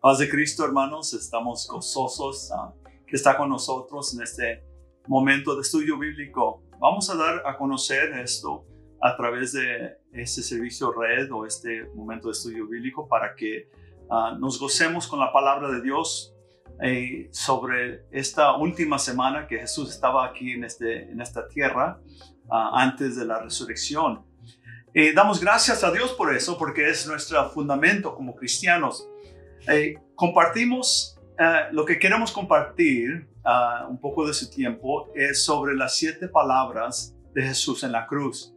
Paz de Cristo, hermanos, estamos gozosos que está con nosotros en este momento de estudio bíblico. Vamos a dar a conocer esto a través de este servicio red o este momento de estudio bíblico para que nos gocemos con la palabra de Dios sobre esta última semana que Jesús estaba aquí en esta tierra antes de la resurrección. Damos gracias a Dios por eso, porque es nuestro fundamento como cristianos. Compartimos lo que queremos compartir un poco de su tiempo es sobre las 7 palabras de Jesús en la cruz.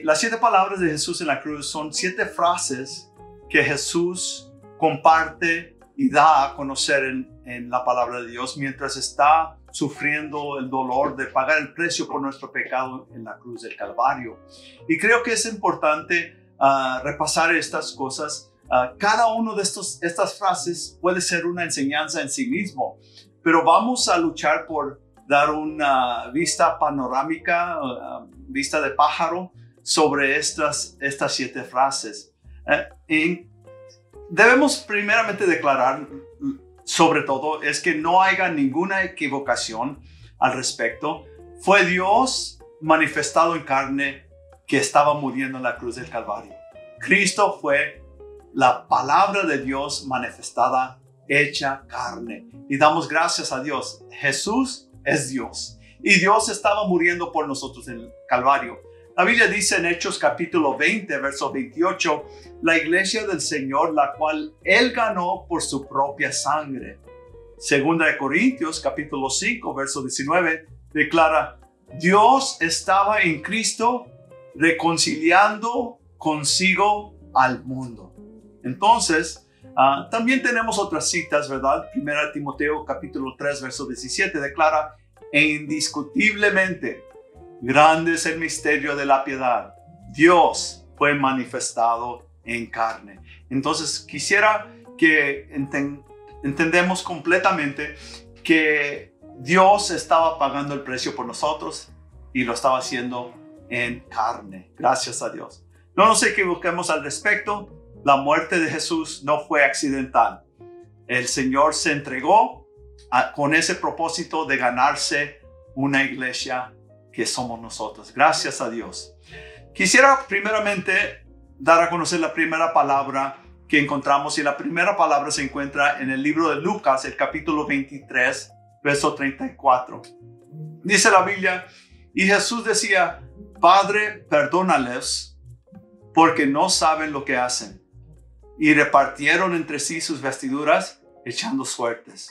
Las 7 palabras de Jesús en la cruz son 7 frases que Jesús comparte y da a conocer en la palabra de Dios mientras está sufriendo el dolor de pagar el precio por nuestro pecado en la cruz del Calvario. Y creo que es importante repasar estas cosas. Cada uno de estas frases puede ser una enseñanza en sí mismo, pero vamos a luchar por dar una vista panorámica, vista de pájaro sobre estas 7 frases. Debemos primeramente declarar, sobre todo, es que no haya ninguna equivocación al respecto. Fue Dios manifestado en carne que estaba muriendo en la cruz del Calvario. Cristo fue la palabra de Dios manifestada, hecha carne. Y damos gracias a Dios. Jesús es Dios. Y Dios estaba muriendo por nosotros en el Calvario. La Biblia dice en Hechos capítulo 20, verso 28, la iglesia del Señor, la cual Él ganó por su propia sangre. Segunda de Corintios capítulo 5, verso 19, declara, Dios estaba en Cristo reconciliando consigo al mundo. Entonces, también tenemos otras citas, ¿verdad? Primera Timoteo capítulo 3, verso 17, declara, e indiscutiblemente, grande es el misterio de la piedad. Dios fue manifestado en carne. Entonces, quisiera que entendamos completamente que Dios estaba pagando el precio por nosotros y lo estaba haciendo en carne. Gracias a Dios. No nos equivoquemos al respecto. La muerte de Jesús no fue accidental. El Señor se entregó con ese propósito de ganarse una iglesia que somos nosotros. Gracias a Dios. Quisiera primeramente dar a conocer la primera palabra que encontramos, y la primera palabra se encuentra en el libro de Lucas, el capítulo 23, verso 34. Dice la Biblia, y Jesús decía, Padre, perdónales, porque no saben lo que hacen. Y repartieron entre sí sus vestiduras, echando suertes.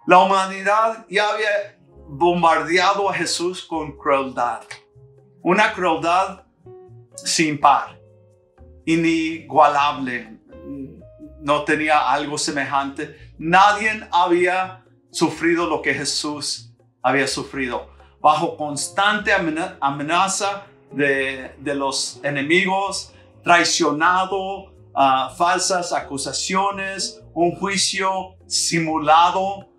La humanidad ya había bombardeado a Jesús con crueldad. Una crueldad sin par, inigualable. No tenía algo semejante. Nadie había sufrido lo que Jesús había sufrido. Bajo constante amenaza de los enemigos, traicionado, falsas acusaciones, un juicio simulado,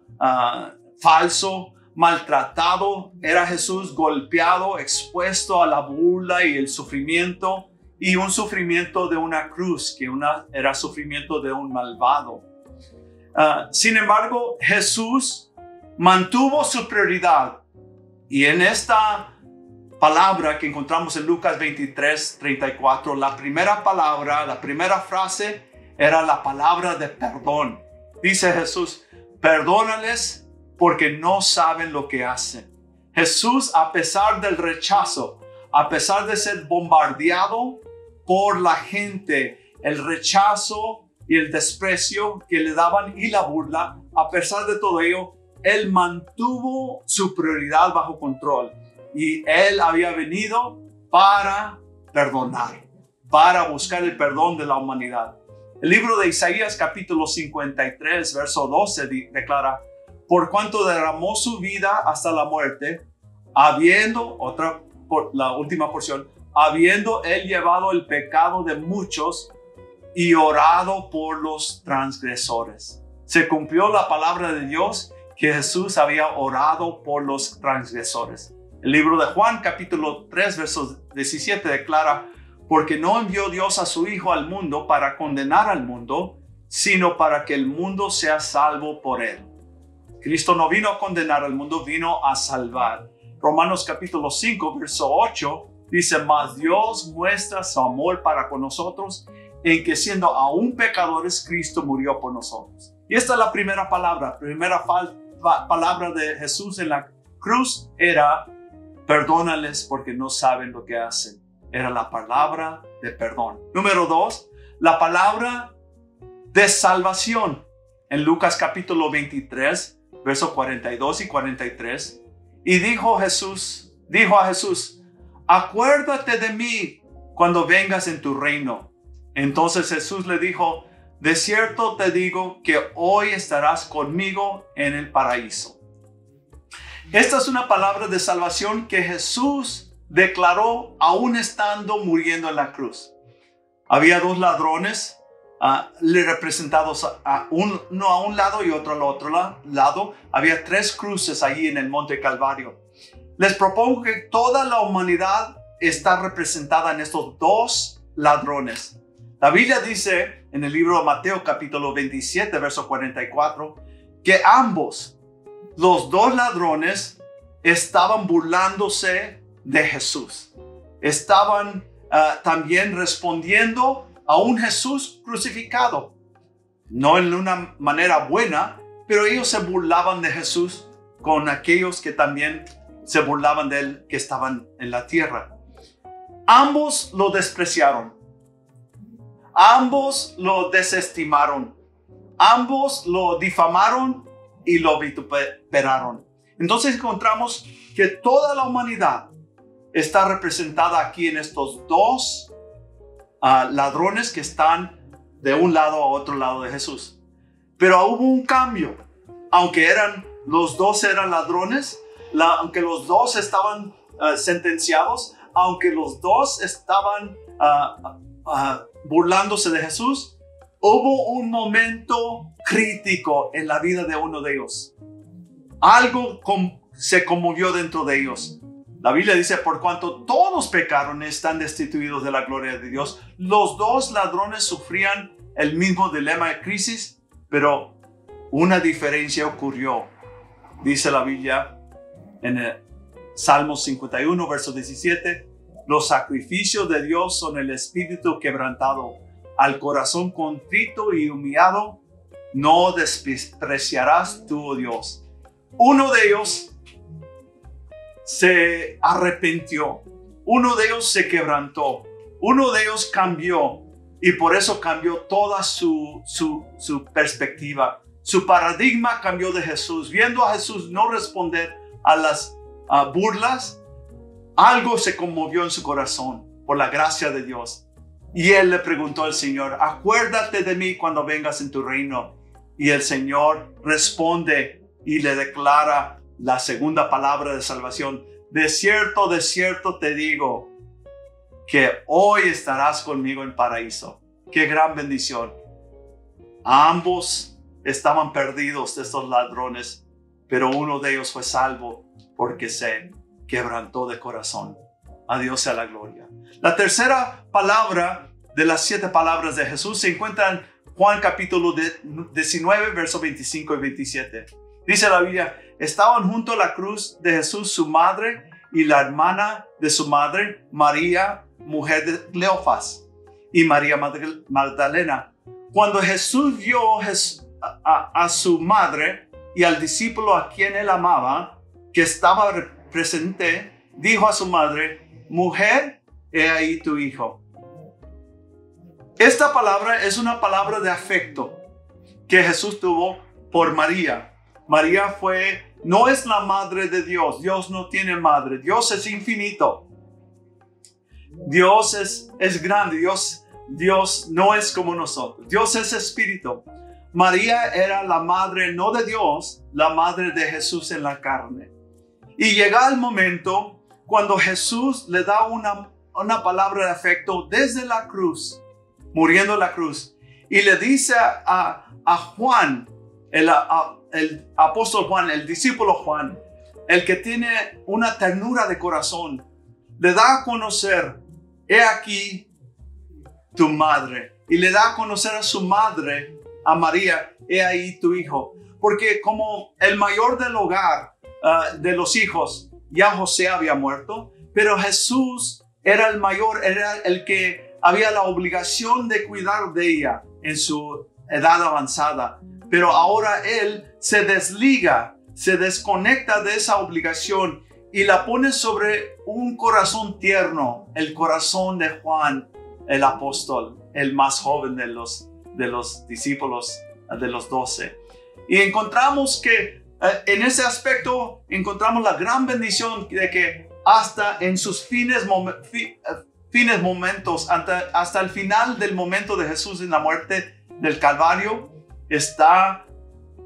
falso, maltratado. Era Jesús golpeado, expuesto a la burla y el sufrimiento, y un sufrimiento de una cruz, que era sufrimiento de un malvado. Sin embargo, Jesús mantuvo su prioridad, y en esta palabra que encontramos en Lucas 23, 34, la primera palabra, la primera frase era la palabra de perdón. Dice Jesús, perdónales porque no saben lo que hacen. Jesús, a pesar del rechazo, a pesar de ser bombardeado por la gente, el rechazo y el desprecio que le daban y la burla, a pesar de todo ello, Él mantuvo su prioridad bajo control. Y Él había venido para perdonar, para buscar el perdón de la humanidad. El libro de Isaías capítulo 53, verso 12 declara, por cuanto derramó su vida hasta la muerte, la última porción, habiendo Él llevado el pecado de muchos y orado por los transgresores. Se cumplió la palabra de Dios que Jesús había orado por los transgresores. El libro de Juan, capítulo 3, verso 17 declara, porque no envió Dios a su Hijo al mundo para condenar al mundo, sino para que el mundo sea salvo por él. Cristo no vino a condenar al mundo, vino a salvar. Romanos capítulo 5, verso 8, dice, mas Dios muestra su amor para con nosotros, en que siendo aún pecadores, Cristo murió por nosotros. Y esta es la primera palabra. Palabra de Jesús en la cruz era, perdónales porque no saben lo que hacen. Era la palabra de perdón. Número 2, la palabra de salvación. En Lucas capítulo 23, versos 42 y 43. Y dijo a Jesús, acuérdate de mí cuando vengas en tu reino. Entonces Jesús le dijo, de cierto te digo que hoy estarás conmigo en el paraíso. Esta es una palabra de salvación que Jesús declaró aún estando muriendo en la cruz. Había dos ladrones le representados uno a un lado y otro al otro lado. Había 3 cruces allí en el Monte Calvario. Les propongo que toda la humanidad está representada en estos 2 ladrones. La Biblia dice en el libro de Mateo capítulo 27, verso 44, que los 2 ladrones, estaban burlándose de Jesús. Estaban también respondiendo a un Jesús crucificado. No en una manera buena, pero ellos se burlaban de Jesús con aquellos que también se burlaban de él, que estaban en la tierra. Ambos lo despreciaron. Ambos lo desestimaron. Ambos lo difamaron y lo vituperaron. Entonces encontramos que toda la humanidad está representada aquí en estos 2 ladrones que están de un lado a otro lado de Jesús. Pero hubo un cambio. Aunque los 2 eran ladrones, aunque los 2 estaban sentenciados, aunque los 2 estaban burlándose de Jesús, hubo un momento crítico en la vida de uno de ellos. Algo se conmovió dentro de ellos. La Biblia dice, por cuanto todos pecaron, están destituidos de la gloria de Dios. Los 2 ladrones sufrían el mismo dilema de crisis, pero una diferencia ocurrió. Dice la Biblia en el Salmos 51, verso 17, los sacrificios de Dios son el espíritu quebrantado. Al corazón contrito y humillado, no despreciarás tú, oh Dios. Uno de ellos se arrepintió. Uno de ellos se quebrantó. Uno de ellos cambió. Y por eso cambió toda su perspectiva. Su paradigma cambió de Jesús. Viendo a Jesús no responder a las burlas, algo se conmovió en su corazón por la gracia de Dios. Y él le preguntó al Señor, acuérdate de mí cuando vengas en tu reino. Y el Señor responde y le declara la segunda palabra de salvación. De cierto te digo que hoy estarás conmigo en paraíso. Qué gran bendición. Ambos estaban perdidos de estos ladrones, pero uno de ellos fue salvo porque se quebrantó de corazón. A Dios sea la gloria. La tercera palabra de las 7 palabras de Jesús se encuentra en Juan capítulo 19, versos 25 y 27. Dice la Biblia, estaban junto a la cruz de Jesús su madre y la hermana de su madre, María, mujer de Cleofas, y María Magdalena. Cuando Jesús vio a su madre y al discípulo a quien él amaba, que estaba presente, dijo a su madre, mujer, he ahí tu hijo. Esta palabra es una palabra de afecto que Jesús tuvo por María. María no es la madre de Dios. Dios no tiene madre. Dios es infinito. Dios es grande. Dios no es como nosotros. Dios es espíritu. María era la madre no de Dios, la madre de Jesús en la carne. Y llega el momento cuando Jesús le da una palabra de afecto desde la cruz, muriendo en la cruz. Y le dice a Juan, el apóstol Juan, el discípulo Juan, el que tiene una ternura de corazón, le da a conocer, he aquí tu madre. Y le da a conocer a su madre a María, he ahí tu hijo. Porque como el mayor del hogar de los hijos, ya José había muerto, pero Jesús era el mayor, era el que había la obligación de cuidar de ella en su edad avanzada. Pero ahora él se desliga, se desconecta de esa obligación y la pone sobre un corazón tierno, el corazón de Juan, el apóstol, el más joven de los discípulos, de los 12. Y encontramos que en ese aspecto encontramos la gran bendición de que hasta en sus momentos, hasta el final del momento de Jesús en la muerte del Calvario, está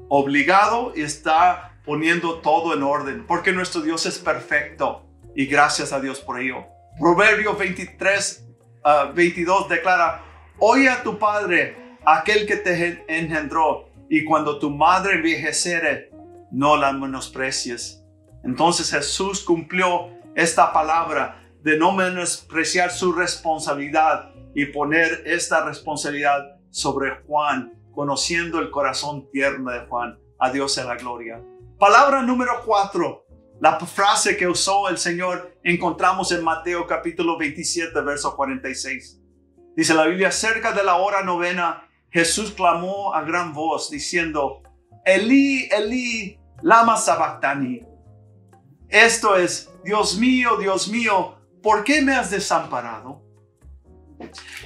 obligado y está poniendo todo en orden, porque nuestro Dios es perfecto y gracias a Dios por ello. Proverbios 22 declara: oye a tu padre, aquel que te engendró, y cuando tu madre envejeciere, no la menosprecies. Entonces Jesús cumplió esta palabra de no menospreciar su responsabilidad y poner esta responsabilidad sobre Juan, conociendo el corazón tierno de Juan. A Dios sea la gloria. Palabra número 4. La frase que usó el Señor encontramos en Mateo capítulo 27, verso 46. Dice la Biblia: cerca de la hora novena, Jesús clamó a gran voz diciendo: Elí, Elí, lama sabactani. Esto es: Dios mío, ¿por qué me has desamparado?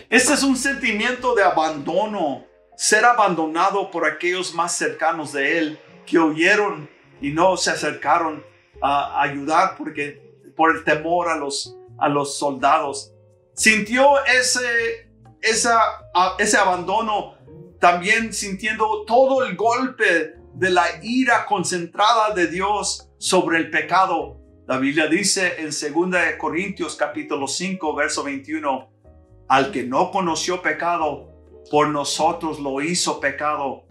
Este es un sentimiento de abandono, ser abandonado por aquellos más cercanos de él que huyeron y no se acercaron a ayudar por el temor a los soldados. Sintió ese abandono, también sintiendo todo el golpe de la ira concentrada de Dios sobre el pecado. La Biblia dice en 2 Corintios capítulo 5, verso 21, al que no conoció pecado, por nosotros lo hizo pecado,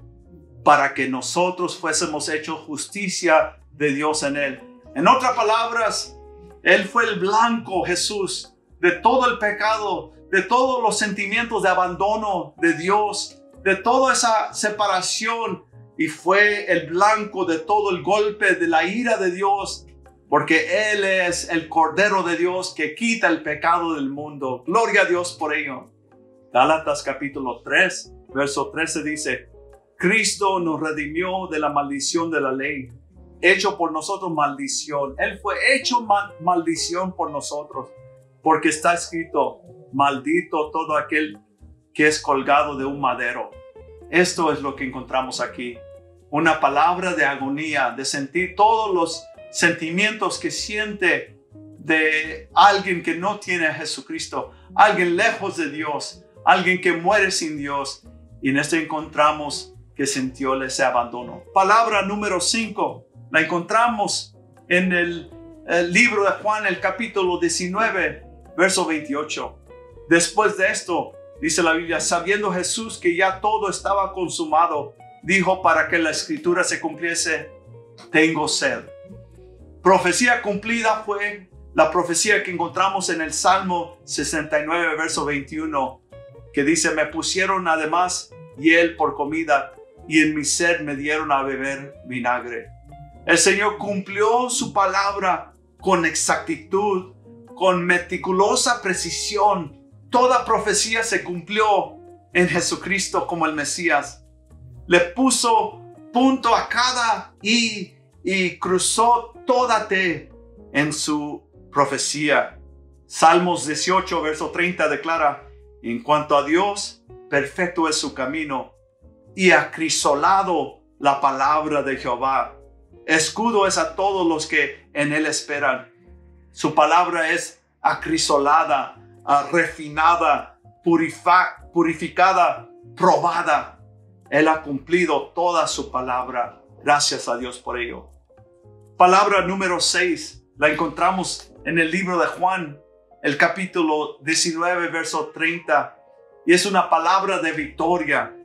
para que nosotros fuésemos hechos justicia de Dios en él. En otras palabras, él fue el blanco, Jesús, de todo el pecado, de todos los sentimientos de abandono de Dios, de toda esa separación, y fue el blanco de todo el golpe de la ira de Dios, porque Él es el Cordero de Dios que quita el pecado del mundo. Gloria a Dios por ello. Gálatas capítulo 3, verso 13 dice: Cristo nos redimió de la maldición de la ley, hecho por nosotros maldición. Él fue hecho maldición por nosotros, porque está escrito: maldito todo aquel que es colgado de un madero. Esto es lo que encontramos aquí. Una palabra de agonía, de sentir todos los sentimientos que siente de alguien que no tiene a Jesucristo, alguien lejos de Dios, alguien que muere sin Dios. Y en esto encontramos que sintió ese abandono. Palabra número 5 la encontramos en el libro de Juan, el capítulo 19, verso 28. Después de esto, dice la Biblia, sabiendo Jesús que ya todo estaba consumado, dijo para que la escritura se cumpliese: tengo sed. Profecía cumplida fue la profecía que encontramos en el Salmo 69, verso 21, que dice: me pusieron además hiel por comida, y en mi sed me dieron a beber vinagre. El Señor cumplió su palabra con exactitud, con meticulosa precisión. Toda profecía se cumplió en Jesucristo como el Mesías. Le puso punto a cada I y cruzó toda T en su profecía. Salmos 18, verso 30 declara: en cuanto a Dios, perfecto es su camino, y acrisolado la palabra de Jehová. Escudo es a todos los que en él esperan. Su palabra es acrisolada, refinada, purificada, probada. Él ha cumplido toda su palabra. Gracias a Dios por ello. Palabra número 6 la encontramos en el libro de Juan, el capítulo 19, verso 30. Y es una palabra de victoria.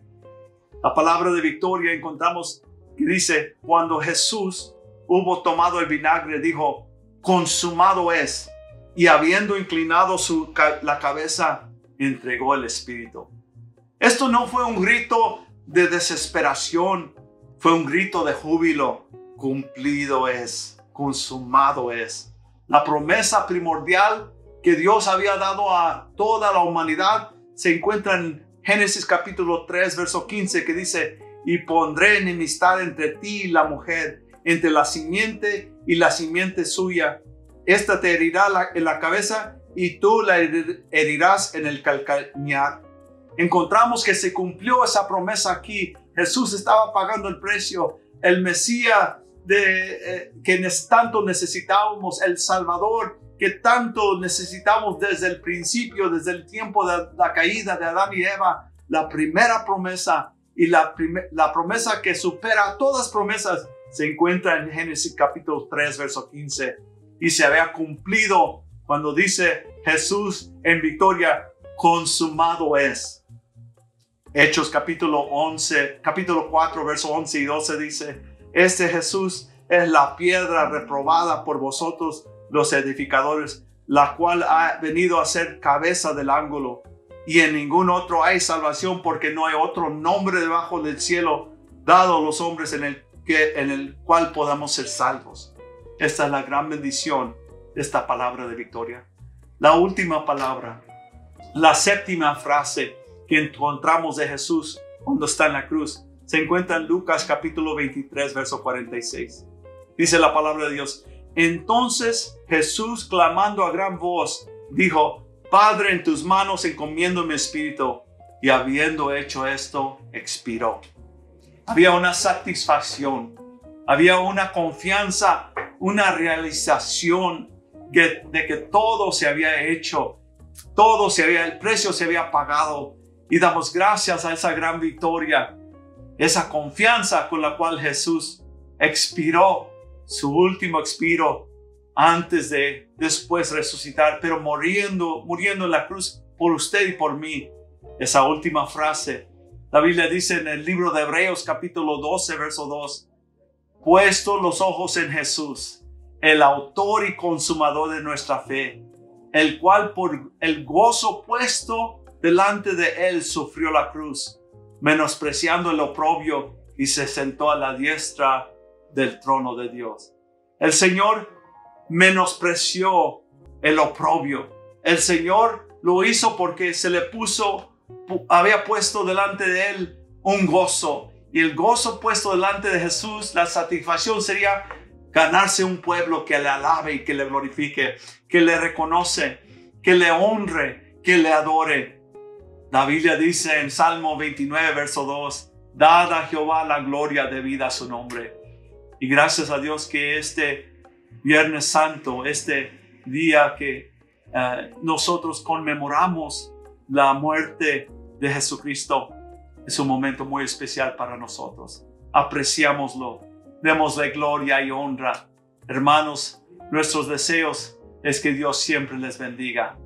La palabra de victoria encontramos que dice: cuando Jesús hubo tomado el vinagre, dijo: consumado es. Y habiendo inclinado la cabeza, entregó el Espíritu. Esto no fue un grito de desesperación, fue un grito de júbilo. Cumplido es, consumado es. La promesa primordial que Dios había dado a toda la humanidad se encuentra en Génesis capítulo 3, verso 15, que dice: y pondré enemistad entre ti y la mujer, entre la simiente y la simiente suya. Esta te herirá en la cabeza y tú la herirás en el calcañar. Encontramos que se cumplió esa promesa aquí. Jesús estaba pagando el precio. El Mesías que tanto necesitábamos, el Salvador que tanto necesitamos desde el principio, desde el tiempo de la caída de Adán y Eva. La primera promesa y la promesa que supera todas promesas se encuentra en Génesis capítulo 3, verso 15. Y se había cumplido cuando dice Jesús en victoria: consumado es. Hechos capítulo 4, verso 11 y 12 dice: este Jesús es la piedra reprobada por vosotros los edificadores, la cual ha venido a ser cabeza del ángulo. Y en ningún otro hay salvación, porque no hay otro nombre debajo del cielo dado a los hombres en el cual podamos ser salvos. Esta es la gran bendición de esta palabra de victoria. La última palabra, la séptima frase que encontramos de Jesús cuando está en la cruz, se encuentra en Lucas capítulo 23, verso 46. Dice la palabra de Dios: entonces Jesús, clamando a gran voz, dijo: Padre, en tus manos encomiendo mi espíritu. Y habiendo hecho esto, expiró. Había una satisfacción, había una confianza, una realización de que todo se había hecho, el precio se había pagado. Y damos gracias a esa gran victoria, esa confianza con la cual Jesús expiró su último expiro antes de después resucitar, pero muriendo en la cruz por usted y por mí. Esa última frase, la Biblia dice en el libro de Hebreos capítulo 12, verso 2: puesto los ojos en Jesús, el autor y consumador de nuestra fe, el cual por el gozo puesto delante de él sufrió la cruz, menospreciando el oprobio, y se sentó a la diestra del trono de Dios. El Señor menospreció el oprobio. El Señor lo hizo porque había puesto delante de él un gozo. Y el gozo puesto delante de Jesús, la satisfacción sería ganarse un pueblo que le alabe y que le glorifique, que le reconoce, que le honre, que le adore. La Biblia dice en Salmo 29, verso 2: dad a Jehová la gloria debida a su nombre. Y gracias a Dios que este Viernes Santo, este día que nosotros conmemoramos la muerte de Jesucristo, es un momento muy especial para nosotros. Apreciámoslo, démosle gloria y honra. Hermanos, nuestros deseos es que Dios siempre les bendiga.